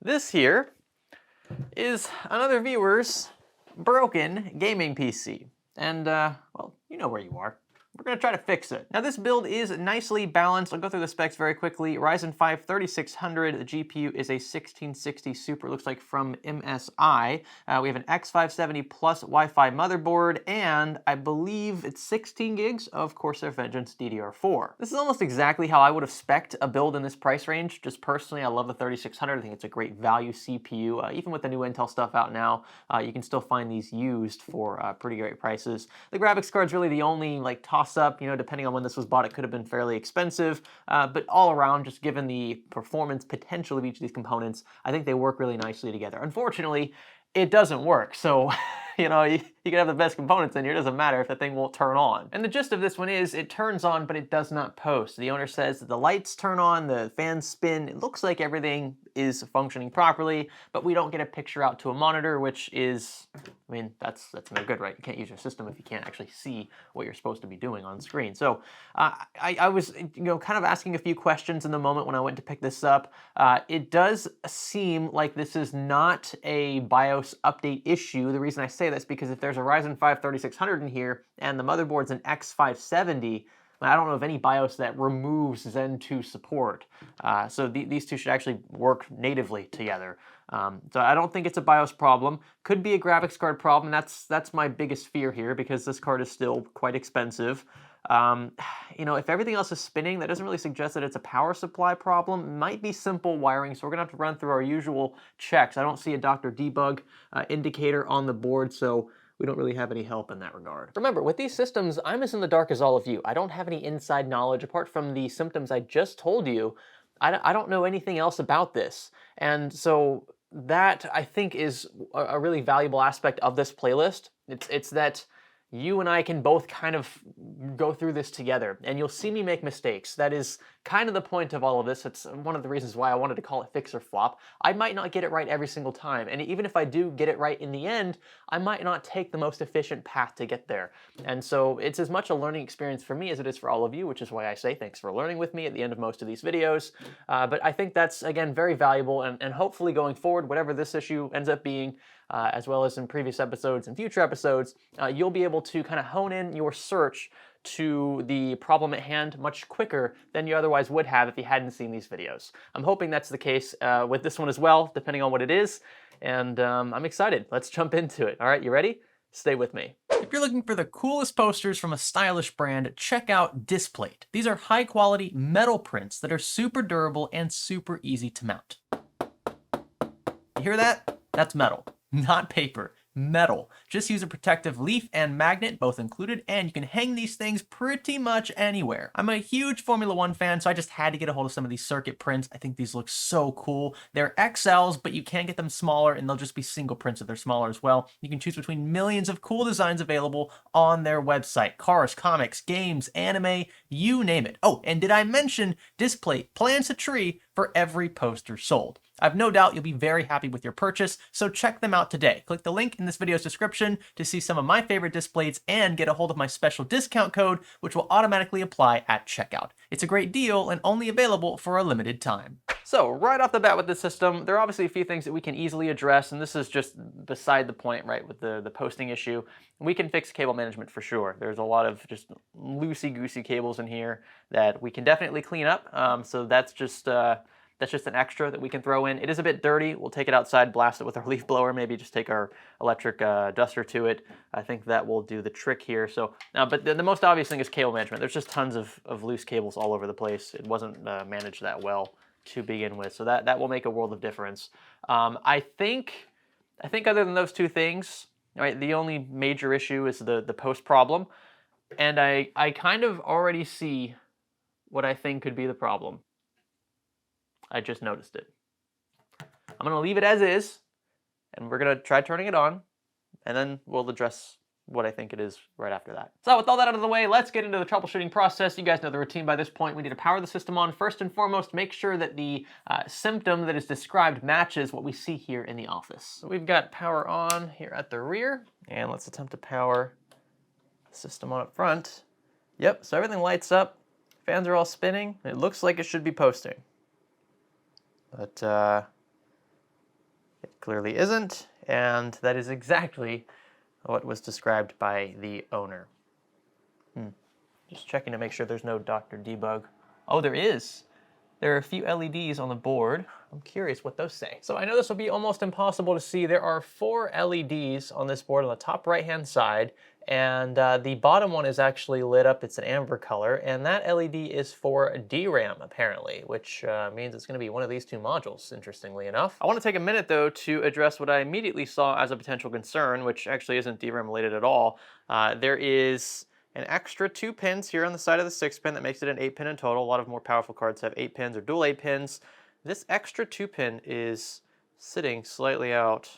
This here is another viewer's broken gaming PC. And, well, you know where you are. We're going to try to fix it. Now, this build is nicely balanced. I'll go through the specs very quickly. Ryzen 5 3600. The GPU is a 1660 Super, looks like from MSI. We have an X570 Plus Wi-Fi motherboard, and I believe it's 16 gigs of Corsair Vengeance DDR4. This is almost exactly how I would have spec'd a build in this price range. Just personally, I love the 3600. I think it's a great value CPU. Even with the new Intel stuff out now, you can still find these used for pretty great prices. The graphics card's really the only like toss-up. You know, depending on when this was bought, it could have been fairly expensive. But all around, just given the performance potential of each of these components, I think they work really nicely together. Unfortunately, it doesn't work. So, you know, you can have the best components in here. It doesn't matter if the thing won't turn on. And the gist of this one is it turns on, but it does not post. The owner says that the lights turn on, the fans spin. It looks like everything is functioning properly, but we don't get a picture out to a monitor, which is, I mean, that's no good, right? You can't use your system if you can't actually see what you're supposed to be doing on screen. So I was, you know, kind of asking a few questions in the moment when I went to pick this up. It does seem like this is not a BIOS update issue. The reason I say that's because if there's a Ryzen 5 3600 in here and the motherboard's an X570, I don't know of any BIOS that removes Zen 2 support. So these two should actually work natively together. So I don't think it's a BIOS problem. Could be a graphics card problem. That's my biggest fear here because this card is still quite expensive. You know, if everything else is spinning, that doesn't really suggest that it's a power supply problem. It might be simple wiring, so we're gonna have to run through our usual checks. I don't see a Dr. Debug indicator on the board, so we don't really have any help in that regard. Remember, with these systems, I'm as in the dark as all of you. I don't have any inside knowledge apart from the symptoms I just told you. I don't know anything else about this. And so that, I think, is a really valuable aspect of this playlist. It's that you and I can both kind of go through this together, and you'll see me make mistakes. That is kind of the point of all of this. It's one of the reasons why I wanted to call it Fix or Flop. I might not get it right every single time, and even if I do get it right in the end, I might not take the most efficient path to get there. And so it's as much a learning experience for me as it is for all of you, which is why I say thanks for learning with me at the end of most of these videos. But I think that's, again, very valuable, and hopefully going forward, whatever this issue ends up being, as well as in previous episodes and future episodes, you'll be able to kind of hone in your search to the problem at hand much quicker than you otherwise would have if you hadn't seen these videos. I'm hoping that's the case with this one as well, depending on what it is, and I'm excited. Let's jump into it. All right, you ready? Stay with me. If you're looking for the coolest posters from a stylish brand, check out Displate. These are high-quality metal prints that are super durable and super easy to mount. You hear that? That's metal. Not paper, metal. Just use a protective leaf and magnet, both included, and you can hang these things pretty much anywhere. I'm a huge Formula 1 fan, so I just had to get a hold of some of these circuit prints. I think these look so cool. They're XLs, but you can get them smaller, and they'll just be single prints if they're smaller as well. You can choose between millions of cool designs available on their website. Cars, comics, games, anime, you name it. Oh, and did I mention Displate plants a tree for every poster sold? I've no doubt you'll be very happy with your purchase, so check them out today. Click the link in this video's description to see some of my favorite displays and get a hold of my special discount code, which will automatically apply at checkout. It's a great deal and only available for a limited time. So right off the bat with this system, there are obviously a few things that we can easily address, and this is just beside the point, right, with the posting issue. We can fix cable management for sure. There's a lot of just loosey-goosey cables in here that we can definitely clean up, so that's just an extra that we can throw in. It is a bit dirty. We'll take it outside, blast it with our leaf blower, maybe just take our electric duster to it. I think that will do the trick here. So, but the most obvious thing is cable management. There's just tons of loose cables all over the place. It wasn't managed that well to begin with, so that will make a world of difference. I think other than those two things, right, the only major issue is the post problem, and I kind of already see what I think could be the problem. I just noticed it. I'm going to leave it as is, and we're going to try turning it on, and then we'll address what I think it is right after that. So with all that out of the way, let's get into the troubleshooting process. You guys know the routine by this point. We need to power the system on. First and foremost, make sure that the symptom that is described matches what we see here in the office. So we've got power on here at the rear, and let's attempt to power the system on up front. Yep, so everything lights up. Fans are all spinning. It looks like it should be posting. But clearly isn't, and that is exactly what was described by the owner. Just checking to make sure there's no Dr. Debug. Oh, there is. There are a few LEDs on the board. I'm curious what those say. So I know this will be almost impossible to see. There are 4 LEDs on this board on the top right-hand side, and the bottom one is actually lit up. It's an amber color, and that LED is for DRAM, apparently, which means it's going to be one of these 2 modules, interestingly enough. I want to take a minute, though, to address what I immediately saw as a potential concern, which actually isn't DRAM related at all. There is an extra 2 pins here on the side of the 6-pin that makes it an 8-pin in total. A lot of more powerful cards have 8 pins or dual 8 pins. This extra 2-pin is sitting slightly out.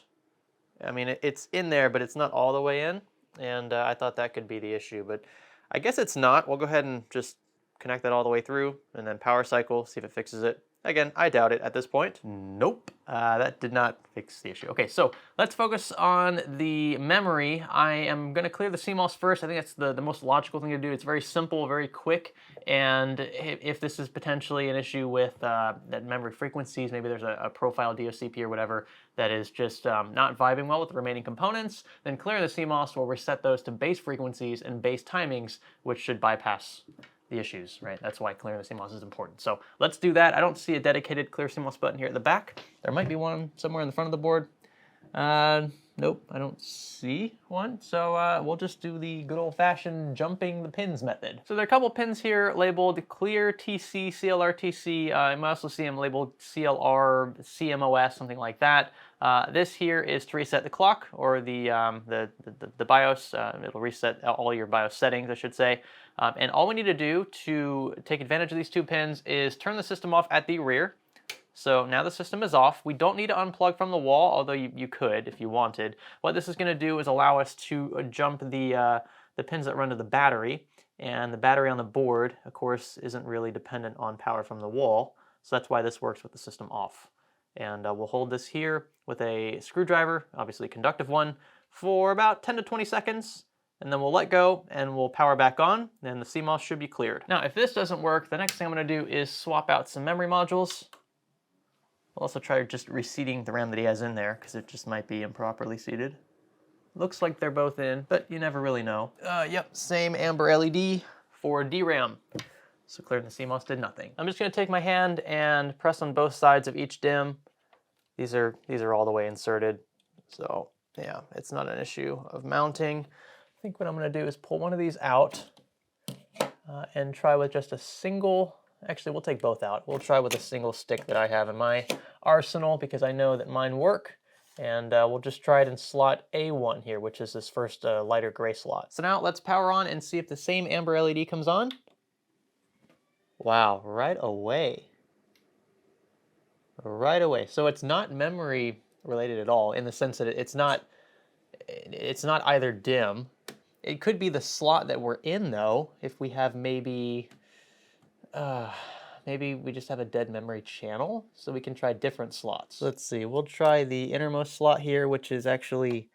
I mean, it's in there, but it's not all the way in, and I thought that could be the issue, but I guess it's not. We'll go ahead and just connect that all the way through, and then power cycle, see if it fixes it. Again, I doubt it at this point. Nope, that did not fix the issue. Okay, so let's focus on the memory. I am gonna clear the Cmos first. I think that's the most logical thing to do. It's very simple, very quick, and if this is potentially an issue with that memory frequencies, maybe there's a profile DOCP or whatever that is just not vibing well with the remaining components, then clear the Cmos will reset those to base frequencies and base timings, which should bypass the issues, right? That's why clearing the Cmos is important. So let's do that. I don't see a dedicated clear Cmos button here at the back. There might be one somewhere in the front of the board. Nope, I don't see one. So we'll just do the good old-fashioned jumping the pins method. So there are a couple pins here labeled clear TC, CLR TC. I might also see them labeled CLR, CMOS, something like that. This here is to reset the clock or the BIOS. It'll reset all your BIOS settings, I should say. And all we need to do to take advantage of these 2 pins is turn the system off at the rear. So now the system is off. We don't need to unplug from the wall, although you could if you wanted. What this is going to do is allow us to jump the pins that run to the battery. And the battery on the board, of course, isn't really dependent on power from the wall. So that's why this works with the system off. And we'll hold this here with a screwdriver, obviously a conductive one, for about 10 to 20 seconds. And then we'll let go and we'll power back on, and the Cmos should be cleared. Now, if this doesn't work, the next thing I'm going to do is swap out some memory modules. We'll also try just reseating the RAM that he has in there, because it just might be improperly seated. Looks like they're both in, but you never really know. Yep, same amber LED for DRAM. So clearing the Cmos did nothing. I'm just going to take my hand and press on both sides of each DIMM. These are all the way inserted, so yeah, it's not an issue of mounting. I think what I'm going to do is pull one of these out and try with just a single. Actually, we'll take both out. We'll try with a single stick that I have in my arsenal because I know that mine work. And we'll just try it in slot A1 here, which is this first lighter gray slot. So now let's power on and see if the same amber LED comes on. Wow, right away. Right away. So it's not memory related at all in the sense that it's not either dim. It could be the slot that we're in though, if we have maybe we just have a dead memory channel, so we can try different slots. Let's see, we'll try the innermost slot here, which is actually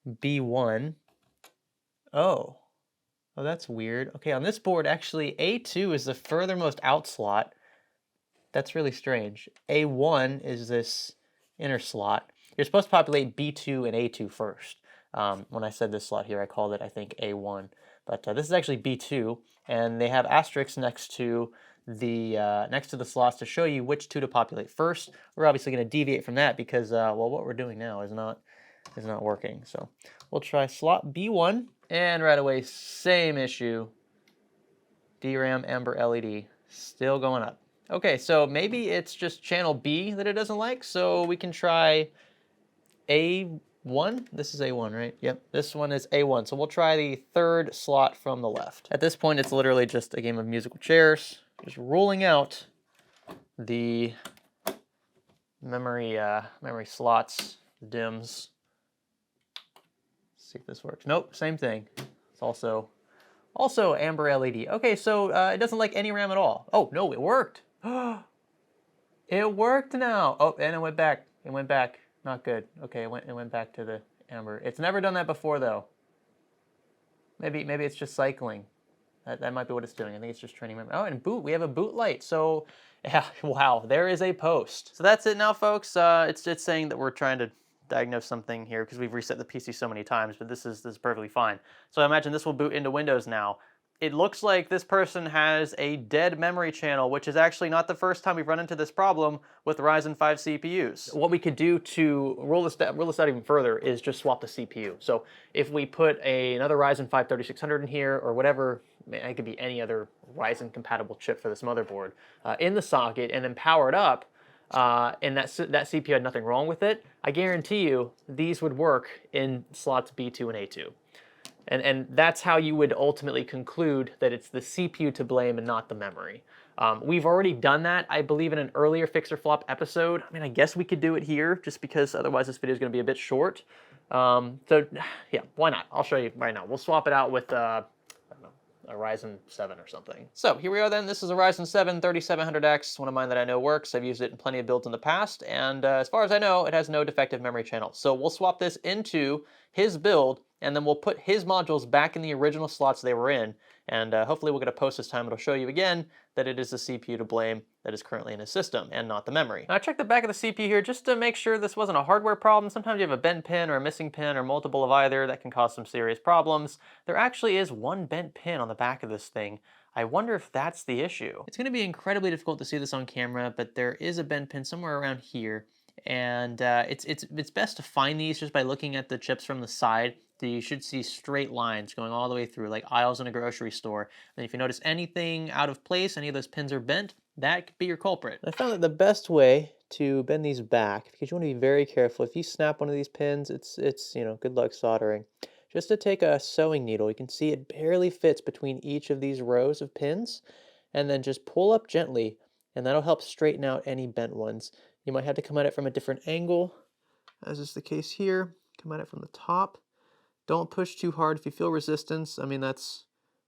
B1. Oh, that's weird. Okay, on this board, actually, A2 is the furthermost out slot. That's really strange. A1 is this inner slot. You're supposed to populate B2 and A2 first. When I said this slot here, I called it, I think, A1. But this is actually B2, and they have asterisks next to the slots to show you which 2 to populate first. We're obviously going to deviate from that because well, what we're doing now is not working. So we'll try slot B1, and right away, same issue. DRAM amber LED still going up. Okay, so maybe it's just channel B that it doesn't like. So we can try A1. This is A1, right? Yep, this one is A1. So we'll try the third slot from the left. At this point, it's literally just a game of musical chairs. Just ruling out the memory slots, DIMMs. Let's see if this works. Nope, same thing. It's also amber LED. Okay, so it doesn't like any RAM at all. Oh, no, it worked. It worked now. Oh, and it went back. It went back. Not good. Okay, it went back to the amber. It's never done that before, though. Maybe it's just cycling. That might be what it's doing. I think it's just training memory. Oh, and boot. We have a boot light. So, yeah, wow, there is a post. So that's it now, folks. It's saying that we're trying to diagnose something here because we've reset the PC so many times, but this is perfectly fine. So I imagine this will boot into Windows now. It looks like this person has a dead memory channel, which is actually not the first time we've run into this problem with Ryzen 5 CPUs. What we could do to roll this out even further is just swap the CPU. So if we put another Ryzen 5 3600 in here, or whatever, it could be any other Ryzen compatible chip for this motherboard, in the socket, and then power it up, and that CPU had nothing wrong with it, I guarantee you these would work in slots B2 and A2. And that's how you would ultimately conclude that it's the CPU to blame and not the memory. We've already done that, I believe, in an earlier Fix or Flop episode. I mean, I guess we could do it here, just because otherwise this video is going to be a bit short. So, yeah, why not? I'll show you right now. We'll swap it out with, I don't know, a Ryzen 7 or something. So here we are then. This is a Ryzen 7 3700X, one of mine that I know works. I've used it in plenty of builds in the past, and as far as I know, it has no defective memory channel. So we'll swap this into his build, and then we'll put his modules back in the original slots they were in, and hopefully we'll get a post this time. It'll show you again that it is the CPU to blame that is currently in his system and not the memory. Now I checked the back of the CPU here just to make sure this wasn't a hardware problem. Sometimes you have a bent pin or a missing pin or multiple of either that can cause some serious problems. There actually is one bent pin on the back of this thing. I wonder if that's the issue. It's going to be incredibly difficult to see this on camera, but there is a bent pin somewhere around here. And it's best to find these just by looking at the chips from the side. You should see straight lines going all the way through, like aisles in a grocery store. And if you notice anything out of place, any of those pins are bent, that could be your culprit. I found that the best way to bend these back, because you want to be very careful. If you snap one of these pins, it's you know, good luck soldering. Just to take a sewing needle, you can see it barely fits between each of these rows of pins, and then just pull up gently, and that'll help straighten out any bent ones. You might have to come at it from a different angle, as is the case here. Come at it from the top. Don't push too hard if you feel resistance. I mean, that's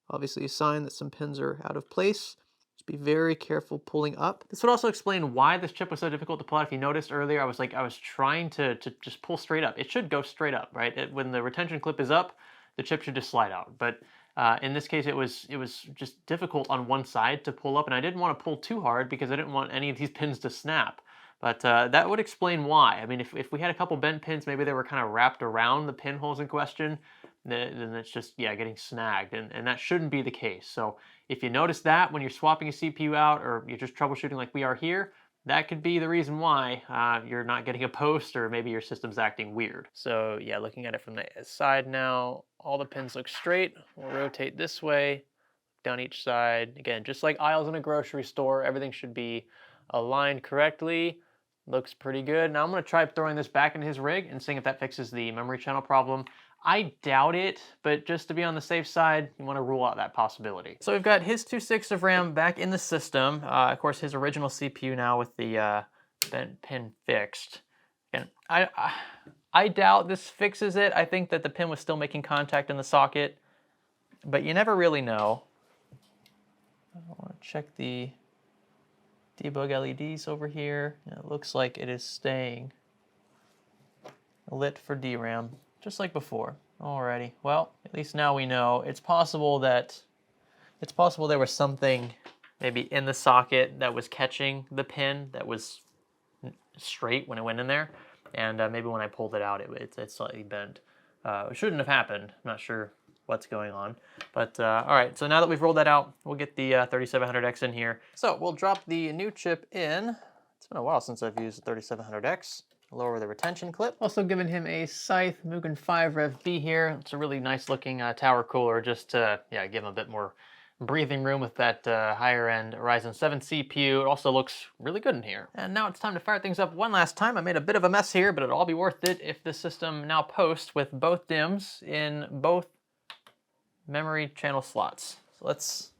obviously a sign that some pins are out of place. Just be very careful pulling up. This would also explain why this chip was so difficult to pull out. If you noticed earlier, I was trying to just pull straight up. It should go straight up, right? When the retention clip is up, the chip should just slide out. But in this case, it was just difficult on one side to pull up, and I didn't want to pull too hard because I didn't want any of these pins to snap. But that would explain why. I mean, if we had a couple bent pins, maybe they were kind of wrapped around the pinholes in question, then it's just, yeah, getting snagged, and that shouldn't be the case. So if you notice that when you're swapping a CPU out, or you're just troubleshooting like we are here, that could be the reason why you're not getting a post, or maybe your system's acting weird. So yeah, looking at it from the side now, all the pins look straight. We'll rotate this way, down each side. Again, just like aisles in a grocery store, everything should be aligned correctly. Looks pretty good. Now I'm going to try throwing this back into his rig and seeing if that fixes the memory channel problem. I doubt it, but just to be on the safe side, you want to rule out that possibility. So we've got his 2.6 of RAM back in the system. Of course, his original CPU now with the bent pin fixed. And I doubt this fixes it. I think that the pin was still making contact in the socket, but you never really know. I want to check the debug LEDs over here. It looks like it is staying lit for DRAM, just like before. Alrighty, well, at least now we know. It's possible there was something maybe in the socket that was catching the pin that was straight when it went in there, and maybe when I pulled it out, it's slightly bent. It shouldn't have happened. I'm not sure what's going on. But all right, so now that we've rolled that out, we'll get the 3700X in here. So we'll drop the new chip in. It's been a while since I've used the 3700X. Lower the retention clip. Also given him a Scythe Mugen 5 Rev B here. It's a really nice looking tower cooler, just to give him a bit more breathing room with that higher end Ryzen 7 CPU. It also looks really good in here. And now it's time to fire things up one last time. I made a bit of a mess here, but it'll all be worth it if this system now posts with both DIMMs in both memory channel slots. So let's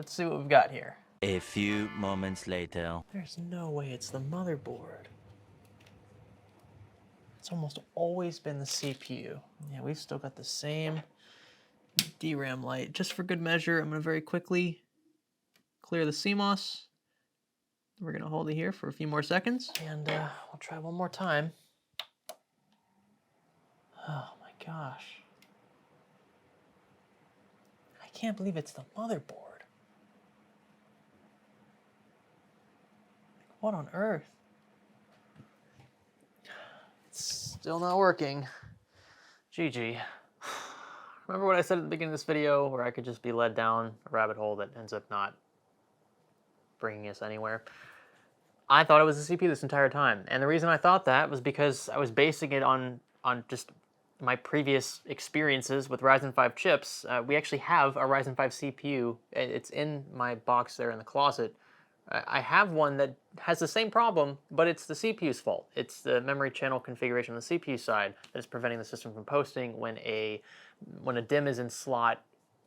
see what we've got here. A few moments later. There's no way it's the motherboard. It's almost always been the CPU. Yeah, we've still got the same DRAM light. Just for good measure, I'm gonna very quickly clear the Cmos. We're gonna hold it here for a few more seconds, and we'll try one more time. Oh my gosh. I can't believe it's the motherboard. What on earth? It's Still not working. GG. Remember what I said at the beginning of this video, where I could just be led down a rabbit hole that ends up not bringing us anywhere? I thought it was the CPU this entire time, and the reason I thought that was because I was basing it on just my previous experiences with Ryzen 5 chips. We actually have a Ryzen 5 CPU. It's in my box there in the closet. I have one that has the same problem, but it's the CPU's fault. It's the memory channel configuration on the CPU side that is preventing the system from posting when a DIMM is in slot,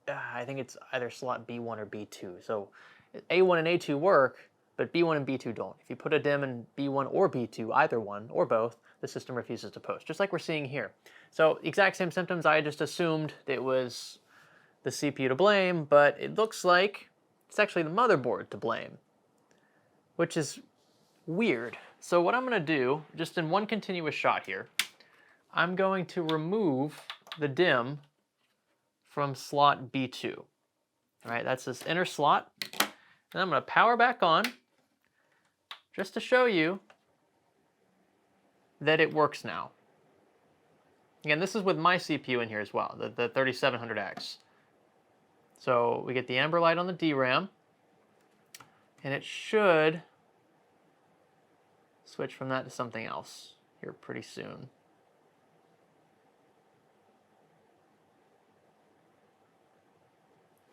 I think it's either slot B1 or B2. So A1 and A2 work, but B1 and B2 don't. If you put a DIMM in B1 or B2, either one or both, the system refuses to post, just like we're seeing here. So exact same symptoms, I just assumed it was the CPU to blame, but it looks like it's actually the motherboard to blame, which is weird. So what I'm gonna do, just in one continuous shot here, I'm going to remove the DIMM from slot B2. All right, that's this inner slot. And I'm gonna power back on, just to show you that it works now. Again, this is with my CPU in here as well, the 3700X. So we get the amber light on the DRAM, and it should switch from that to something else here pretty soon.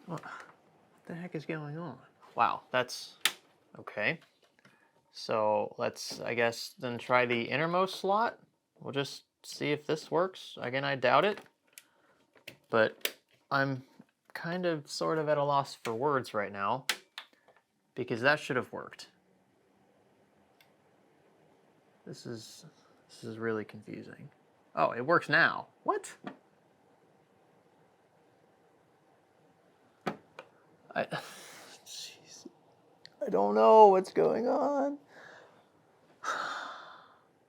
What the heck is going on? Wow, that's okay. So let's, I guess, then try the innermost slot. We'll just see if this works. Again, I doubt it, but I'm kind of sort of at a loss for words right now, because that should have worked. This is really confusing. Oh, it works now. What? Jeez. I don't know what's going on.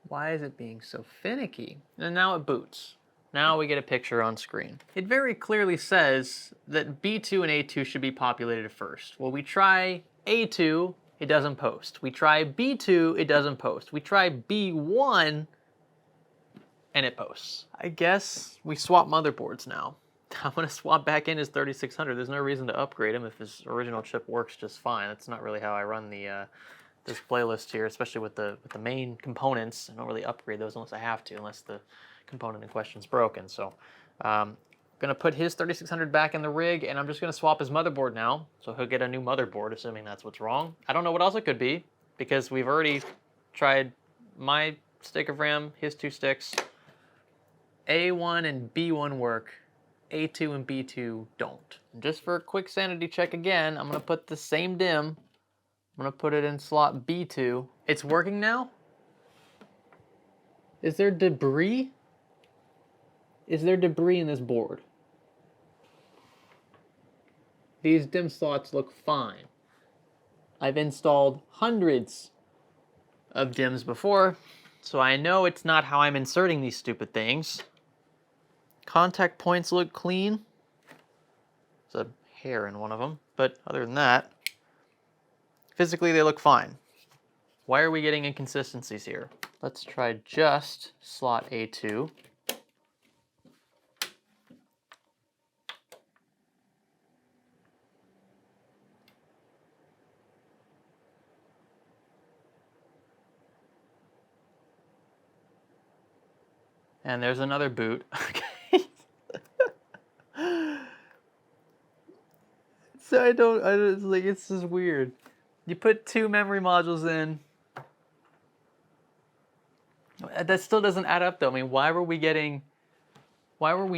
Why is it being so finicky? And now it boots. Now we get a picture on screen. It very clearly says that B2 and A2 should be populated first. Well, we try A2, it doesn't post. We try B2, it doesn't post. We try B1, and it posts. I guess we swap motherboards now. I'm gonna swap back in his 3600. There's no reason to upgrade him if his original chip works just fine. That's not really how I run the this playlist here, especially with the main components. I don't really upgrade those unless I have to, unless the component in question is broken. So I'm gonna put his 3600 back in the rig, and I'm just gonna swap his motherboard now. So he'll get a new motherboard, assuming that's what's wrong. I don't know what else it could be, because we've already tried my stick of RAM, his 2 sticks. A1 and B1 work, A2 and B2 don't. And just for a quick sanity check again, I'm gonna put the same DIMM. I'm gonna put it in slot B2. It's working now? Is there debris? Is there debris in this board? These DIMM slots look fine. I've installed hundreds of DIMMs before, so I know it's not how I'm inserting these stupid things. Contact points look clean. There's a hair in one of them, but other than that, physically they look fine. Why are we getting inconsistencies here? Let's try just slot A2. And there's another boot. Okay. So I don't, it's like, it's just weird. You put 2 memory modules in. That still doesn't add up though. I mean, why were we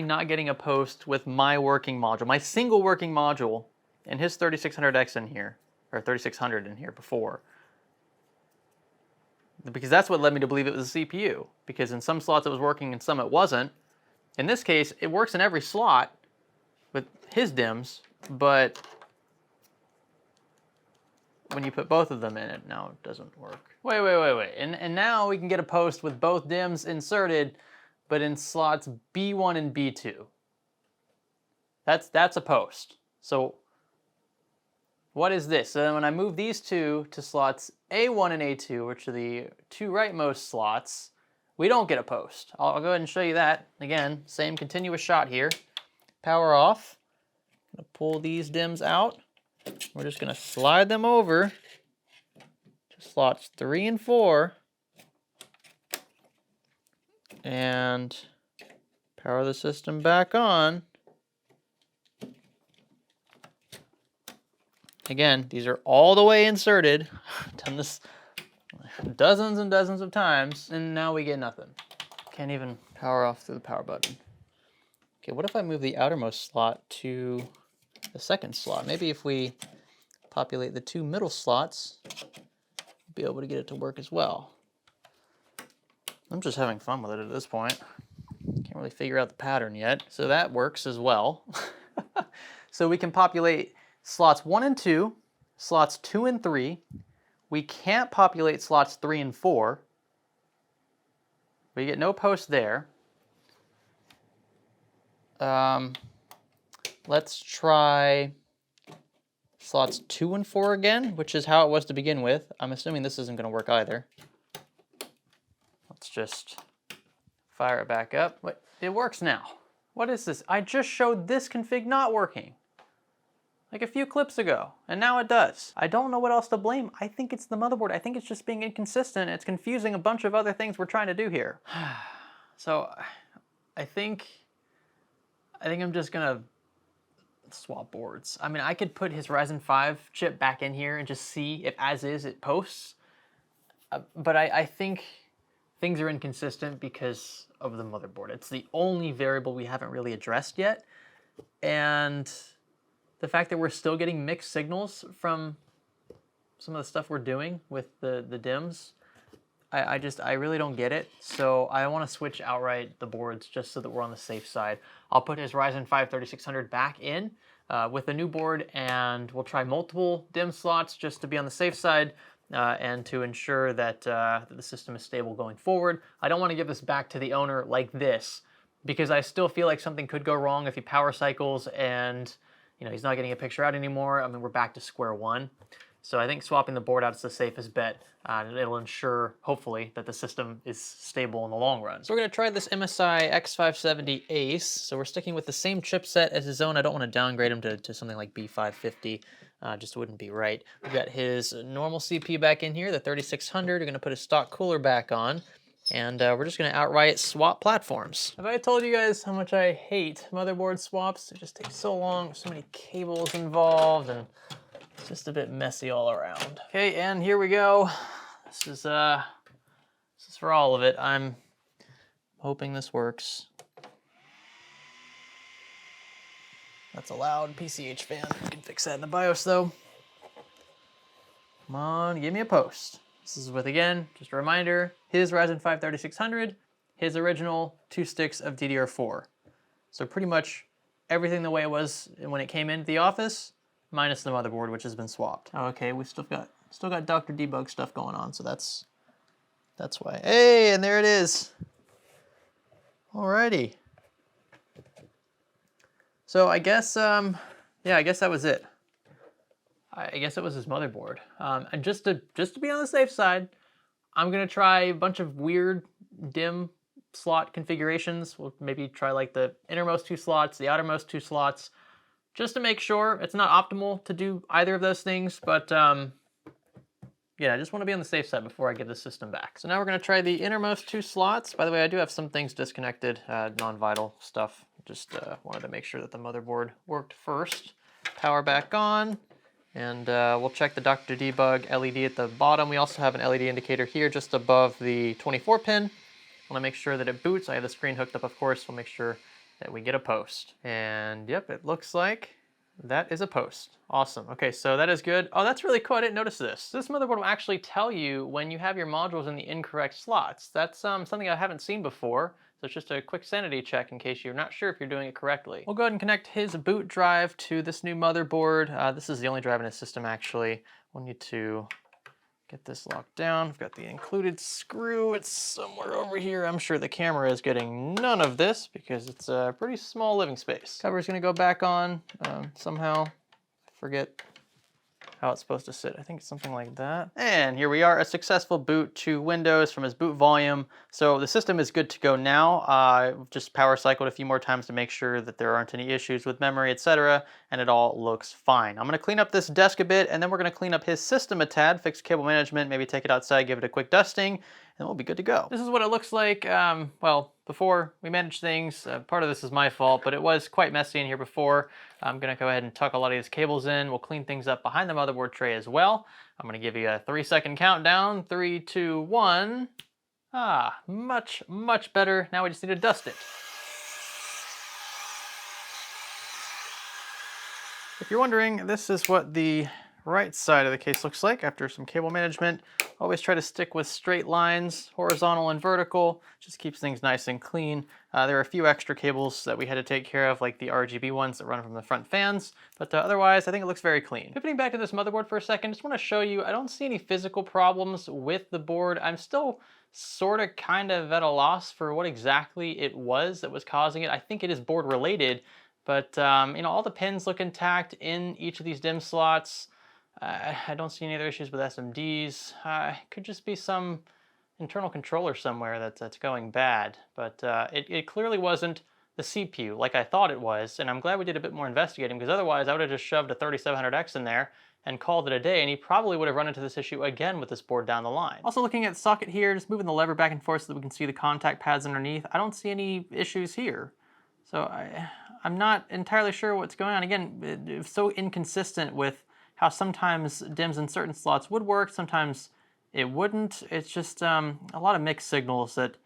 not getting a post with my working module, my single working module, and his 3600X in here, or 3600 in here before? Because that's what led me to believe it was a CPU. Because in some slots it was working and some it wasn't. In this case, it works in every slot with his DIMMs, but when you put both of them in it, now it doesn't work. Wait. And now we can get a post with both DIMMs inserted, but in slots B1 and B2. That's a post. So what is this? So then when I move these two to slots A1 and A2, which are the 2 rightmost slots, we don't get a post. I'll go ahead and show you that. Again, same continuous shot here. Power off. Gonna pull these DIMMs out. We're just gonna slide them over to slots 3 and 4. And power the system back on. Again, these are all the way inserted. I've done this dozens and dozens of times, and now we get nothing. Can't even power off through the power button. Okay, what if I move the outermost slot to the second slot? Maybe if we populate the 2 middle slots, we'll be able to get it to work as well. I'm just having fun with it at this point. Can't really figure out the pattern yet. So that works as well. So we can populate slots 1 and 2, slots 2 and 3. We can't populate slots 3 and 4. We get no post there. Let's try slots 2 and 4 again, which is how it was to begin with. I'm assuming this isn't going to work either. Let's just fire it back up. Wait, it works now. What is this? I just showed this config not working like a few clips ago, and now it does. I don't know what else to blame. I think it's the motherboard. I think it's just being inconsistent. It's confusing a bunch of other things we're trying to do here. So I think I'm just gonna swap boards. I mean, I could put his Ryzen 5 chip back in here and just see if as is it posts. But I think things are inconsistent because of the motherboard. It's the only variable we haven't really addressed yet. And the fact that we're still getting mixed signals from some of the stuff we're doing with the DIMMs, I really don't get it. So I want to switch outright the boards just so that we're on the safe side. I'll put his Ryzen 5 3600 back in with the new board, and we'll try multiple DIMM slots just to be on the safe side and to ensure that the system is stable going forward. I don't want to give this back to the owner like this because I still feel like something could go wrong if he power cycles and he's not getting a picture out anymore. I mean, we're back to square one. So I think swapping the board out is the safest bet. It'll ensure, hopefully, that the system is stable in the long run. So we're gonna try this MSI X570 Ace. So we're sticking with the same chipset as his own. I don't wanna downgrade him to something like B550. Just wouldn't be right. We've got his normal CPU back in here, the 3600. We're gonna put his stock cooler back on. And we're just gonna outright swap platforms. Have I told you guys how much I hate motherboard swaps? It just takes so long, so many cables involved, and it's just a bit messy all around. Okay, and here we go. This is for all of it. I'm hoping this works. That's a loud PCH fan. We can fix that in the BIOS though. Come on, give me a post. This is with, again, just a reminder, his Ryzen 5 3600, his original 2 sticks of DDR4. So pretty much everything the way it was when it came into the office, minus the motherboard, which has been swapped. Okay, we still got Dr. Debug stuff going on, so that's why. Hey, and there it is. Alrighty. So I guess, yeah, I guess that was it. I guess it was his motherboard. And just to be on the safe side, I'm gonna try a bunch of weird DIMM slot configurations. We'll maybe try like the innermost 2 slots, the outermost 2 slots, just to make sure. It's not optimal to do either of those things, but yeah, I just want to be on the safe side before I give the system back. So now we're gonna try the innermost 2 slots. By the way, I do have some things disconnected, non-vital stuff. Just wanted to make sure that the motherboard worked first. Power back on. And we'll check the Dr. Debug LED at the bottom. We also have an LED indicator here just above the 24 pin. I want to make sure that it boots. I have the screen hooked up, of course. We'll make sure that we get a post. And yep, it looks like that is a post. Awesome. Okay, so that is good. Oh, that's really cool. I didn't notice this. This motherboard will actually tell you when you have your modules in the incorrect slots. That's something I haven't seen before. So it's just a quick sanity check in case you're not sure if you're doing it correctly. We'll go ahead and connect his boot drive to this new motherboard. This is the only drive in his system, actually. We'll need to get this locked down. We've got the included screw. It's somewhere over here. I'm sure the camera is getting none of this because it's a pretty small living space. Cover's gonna go back on somehow. I forget how it's supposed to sit. I think it's something like that. And here we are, a successful boot to Windows from his boot volume. So the system is good to go now. Just power cycled a few more times to make sure that there aren't any issues with memory, etc. And it all looks fine. I'm gonna clean up this desk a bit, and then we're gonna clean up his system a tad, fix cable management, maybe take it outside, give it a quick dusting, and we'll be good to go. This is what it looks like, well, before we manage things. Part of this is my fault, but it was quite messy in here before. I'm gonna go ahead and tuck a lot of these cables in. We'll clean things up behind the motherboard tray as well. I'm gonna give you a 3-second countdown. 3, 2, 1. Ah, much, much better. Now we just need to dust it. If you're wondering, this is what the right side of the case looks like after some cable management. Always try to stick with straight lines, horizontal and vertical. Just keeps things nice and clean. There are a few extra cables that we had to take care of, like the RGB ones that run from the front fans, but otherwise I think it looks very clean. Pivoting back to this motherboard for a second, just want to show you, I don't see any physical problems with the board. I'm still sort of kind of at a loss for what exactly it was that was causing it. I think it is board related, but you know, all the pins look intact in each of these DIMM slots. I don't see any other issues with SMDs. Could just be some internal controller somewhere that's going bad, but it clearly wasn't the CPU like I thought it was, and I'm glad we did a bit more investigating, because otherwise I would have just shoved a 3700X in there and called it a day, and he probably would have run into this issue again with this board down the line. Also looking at the socket here, just moving the lever back and forth so that we can see the contact pads underneath, I don't see any issues here. So I'm not entirely sure what's going on. Again, it's so inconsistent with how sometimes DIMMs in certain slots would work, sometimes it wouldn't. It's just a lot of mixed signals that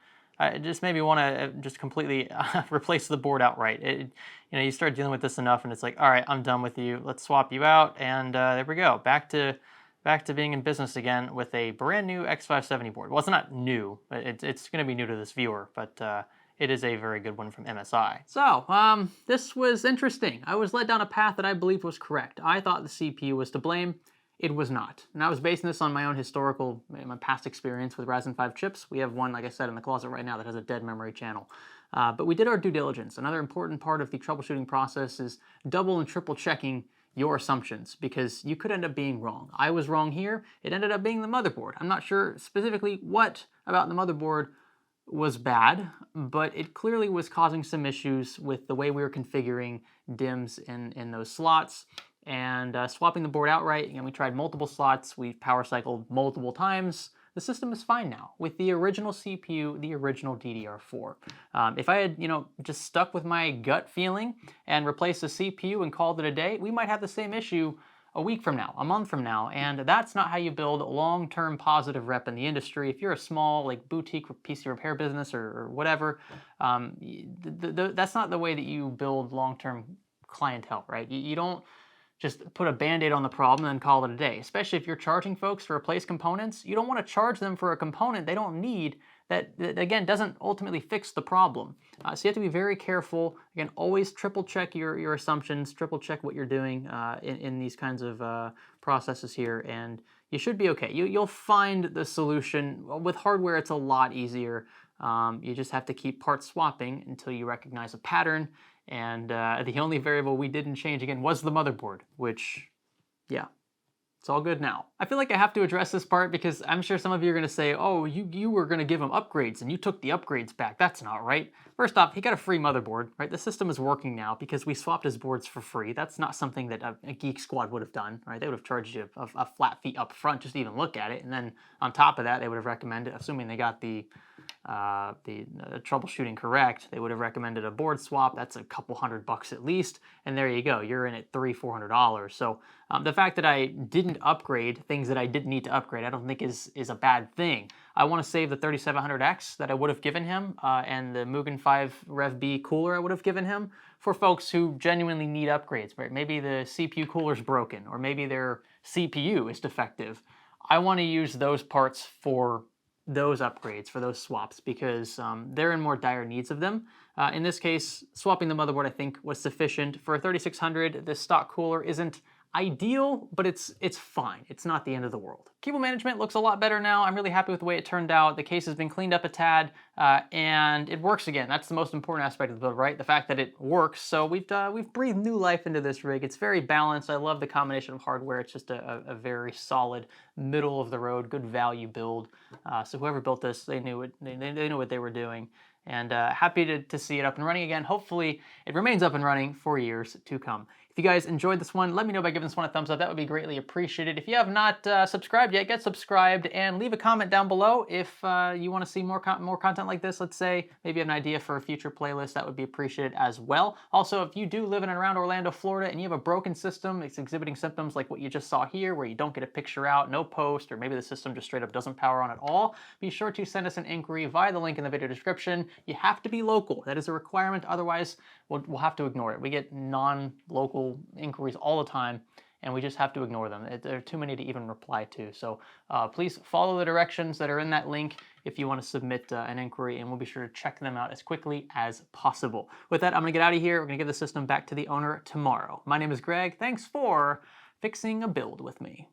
just made me want to just completely replace the board outright. You know, you start dealing with this enough and it's like, all right, I'm done with you. Let's swap you out, and there we go. Back to being in business again with a brand new X570 board. Well, it's not new, but it's going to be new to this viewer, but it is a very good one from MSI. So, this was interesting. I was led down a path that I believed was correct. I thought the CPU was to blame. It was not. And I was basing this on my own historical, my past experience with Ryzen 5 chips. We have one, like I said, in the closet right now that has a dead memory channel. But we did our due diligence. Another important part of the troubleshooting process is double and triple checking your assumptions, because you could end up being wrong. I was wrong here. It ended up being the motherboard. I'm not sure specifically what about the motherboard was bad, but it clearly was causing some issues with the way we were configuring DIMMs in those slots. And swapping the board outright, we tried multiple slots, we power cycled multiple times. The system is fine now with the original CPU, the original DDR4. If I had, just stuck with my gut feeling and replaced the CPU and called it a day, we might have the same issue a week from now, a month from now, and that's not how you build long-term positive rep in the industry. If you're a small, boutique PC repair business or whatever, that's not the way that you build long-term clientele, right? You don't just put a Band-Aid on the problem and call it a day. Especially if you're charging folks to replace components, you don't want to charge them for a component they don't need that again, doesn't ultimately fix the problem. So you have to be very careful. Again, always triple check your assumptions, triple check what you're doing in these kinds of processes here, and you should be okay. You'll find the solution. With hardware, it's a lot easier. You just have to keep part swapping until you recognize a pattern. And the only variable we didn't change, again, was the motherboard, which, yeah, it's all good now. I feel like I have to address this part because I'm sure some of you are going to say, oh, you were going to give him upgrades and you took the upgrades back. That's not right. First off, he got a free motherboard, right? The system is working now because we swapped his boards for free. That's not something that a Geek Squad would have done, right? They would have charged you a flat fee up front just to even look at it. And then on top of that, they would have recommended, assuming they got the troubleshooting correct, they would have recommended a board swap. That's a couple $100 at least, and there you go, you're in at $300-400. So the fact that I didn't upgrade things that I didn't need to upgrade, I don't think is a bad thing. I want to save the 3700X that I would have given him and the Mugen 5 Rev B cooler I would have given him for folks who genuinely need upgrades. Right? Maybe the CPU cooler's broken, or maybe their CPU is defective. I want to use those parts for those upgrades, for those swaps, because they're in more dire needs of them. In this case, swapping the motherboard I think was sufficient. For a 3600, this stock cooler isn't ideal, but it's fine. It's not the end of the world. Cable management looks a lot better now. I'm really happy with the way it turned out. The case has been cleaned up a tad, and it works again. That's the most important aspect of the build, right? The fact that it works. So we've breathed new life into this rig. It's very balanced. I love the combination of hardware. It's just a very solid, middle of the road, good value build. So whoever built this, they knew it. They knew what they were doing. And happy to see it up and running again. Hopefully it remains up and running for years to come. If you guys enjoyed this one, let me know by giving this one a thumbs up. That would be greatly appreciated. If you have not subscribed yet, get subscribed and leave a comment down below if you want to see more content like this. Let's say maybe you have an idea for a future playlist. That would be appreciated as well. Also, if you do live in and around Orlando, Florida, and you have a broken system, it's exhibiting symptoms like what you just saw here, where you don't get a picture out, no post, or maybe the system just straight up doesn't power on at all, be sure to send us an inquiry via the link in the video description. You have to be local. That is a requirement. Otherwise, we'll have to ignore it. We get non-local inquiries all the time, and we just have to ignore them. There are too many to even reply to. So please follow the directions that are in that link if you want to submit an inquiry, and we'll be sure to check them out as quickly as possible. With that, I'm going to get out of here. We're going to give the system back to the owner tomorrow. My name is Greg. Thanks for fixing a build with me.